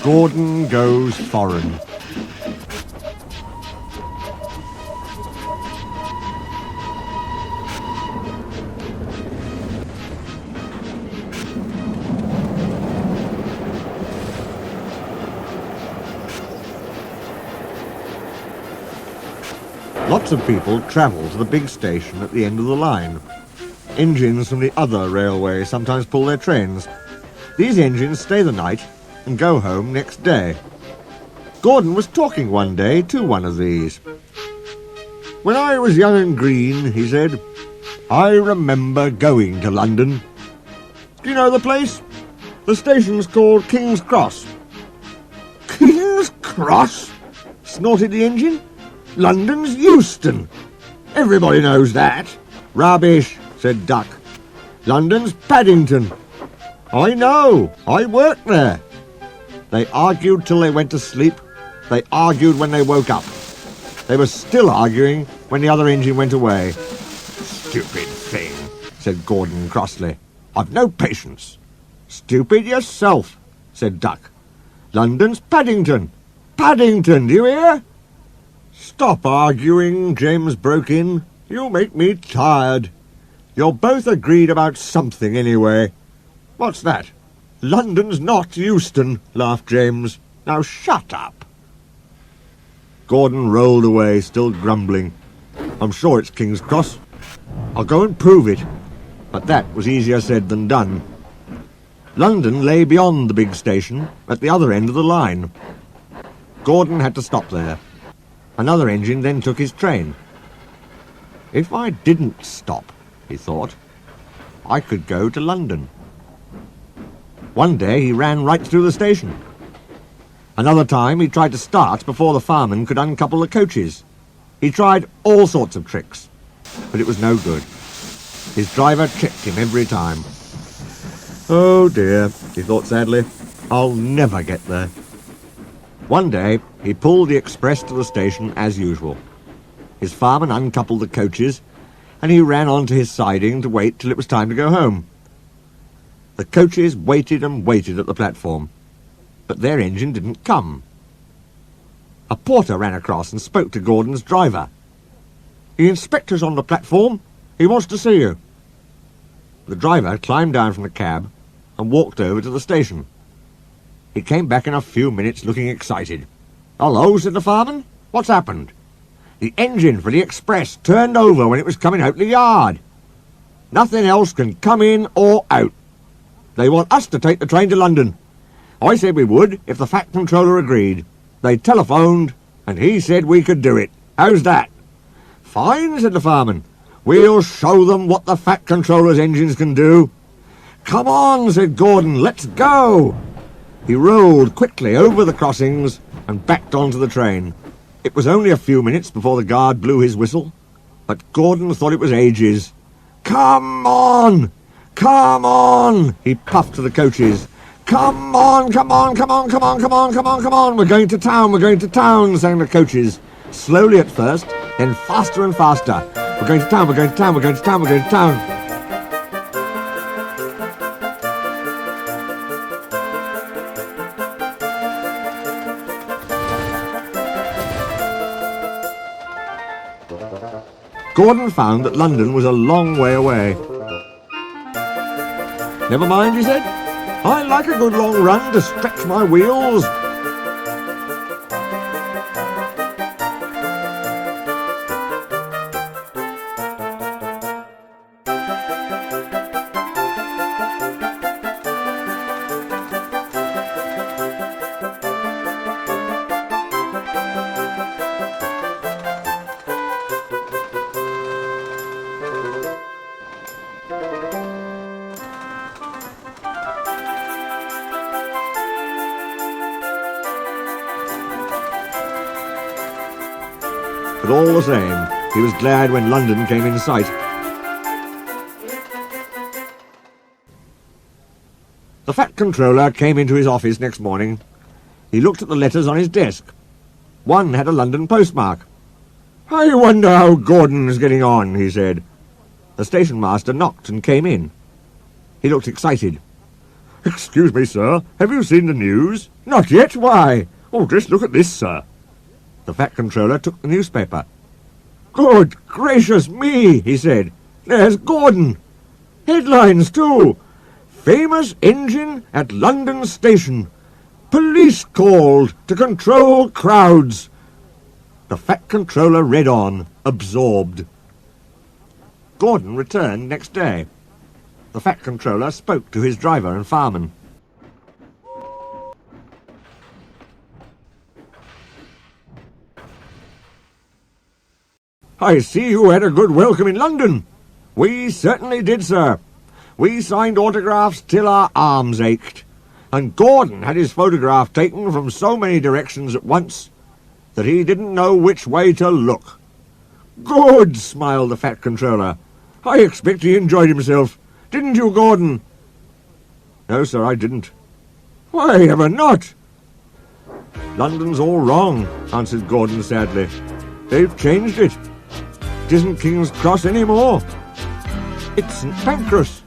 Gordon goes foreign. Lots of people travel to the big station at the end of the line. Engines from the other railway sometimes pull their trains. These engines stay the night and go home next day. Gordon was talking one day to one of these. "When I was young and green," he said, "I remember going to London. Do you know the place? The station's called King's Cross." "King's Cross?" snorted the engine. "London's Euston. Everybody knows that." "Rubbish," said Duck. "London's Paddington." "I know. I worked there." They argued till they went to sleep. They argued when they woke up. They were still arguing when the other engine went away. "Stupid thing," said Gordon crossly. "I've no patience." "Stupid yourself," said Duck. "London's Paddington. Paddington, do you hear?" "Stop arguing," James broke in. "You make me tired. You're both agreed about something anyway." "What's that?" "London's not Euston," laughed James. "Now shut up." Gordon rolled away, still grumbling. "I'm sure it's King's Cross. I'll go and prove it." But that was easier said than done. London lay beyond the big station, at the other end of the line. Gordon had to stop there. Another engine then took his train. "If I didn't stop," he thought, "I could go to London." One day he ran right through the station. Another time he tried to start before the fireman could uncouple the coaches. He tried all sorts of tricks, but it was no good. His driver tricked him every time. "Oh dear," he thought sadly, "I'll never get there." One day he pulled the express to the station as usual. His fireman uncoupled the coaches, and he ran on to his siding to wait till it was time to go home. The coaches waited and waited at the platform, but their engine didn't come. A porter ran across and spoke to Gordon's driver. "The inspector's on the platform. He wants to see you." The driver climbed down from the cab and walked over to the station. He came back in a few minutes looking excited. "Hello," said the fireman. "What's happened?" "The engine for the express turned over when it was coming out the yard. Nothing else can come in or out. They want us to take the train to London. I said we would if the Fat Controller agreed. They telephoned, and he said we could do it. How's that?" "Fine," said the fireman. "We'll show them what the Fat Controller's engines can do." "Come on," said Gordon. "Let's go." He rolled quickly over the crossings and backed onto the train. It was only a few minutes before the guard blew his whistle, but Gordon thought it was ages. "Come on! Come on!" he puffed to the coaches. "Come on, come on, come on, come on, come on, come on, come on! We're going to town, we're going to town," sang the coaches. Slowly at first, then faster and faster. "We're going to town, we're going to town, we're going to town, we're going to town." Gordon found that London was a long way away. "Never mind," he said. "I like a good long run to stretch my wheels." But all the same, he was glad when London came in sight. The Fat Controller came into his office next morning. He looked at the letters on his desk. One had a London postmark. "I wonder how Gordon's getting on," he said. The station master knocked and came in. He looked excited. Excuse me, sir. Have you seen the news? Not yet, why? Oh, just look at this, sir. The Fat Controller took the newspaper. Good gracious me, he said. There's Gordon. Headlines, too. Famous engine at London station. Police called to control crowds. The Fat Controller read on, absorbed. Gordon returned next day. The Fat Controller spoke to his driver and fireman. I see you had a good welcome in London. We certainly did, sir. We signed autographs till our arms ached, and Gordon had his photograph taken from so many directions at once that he didn't know which way to look. Good, smiled the Fat Controller. I expect he enjoyed himself. Didn't you, Gordon? No, sir, I didn't. Why ever not? London's all wrong, answered Gordon sadly. They've changed it. It isn't King's Cross any more. It's St. Pancras.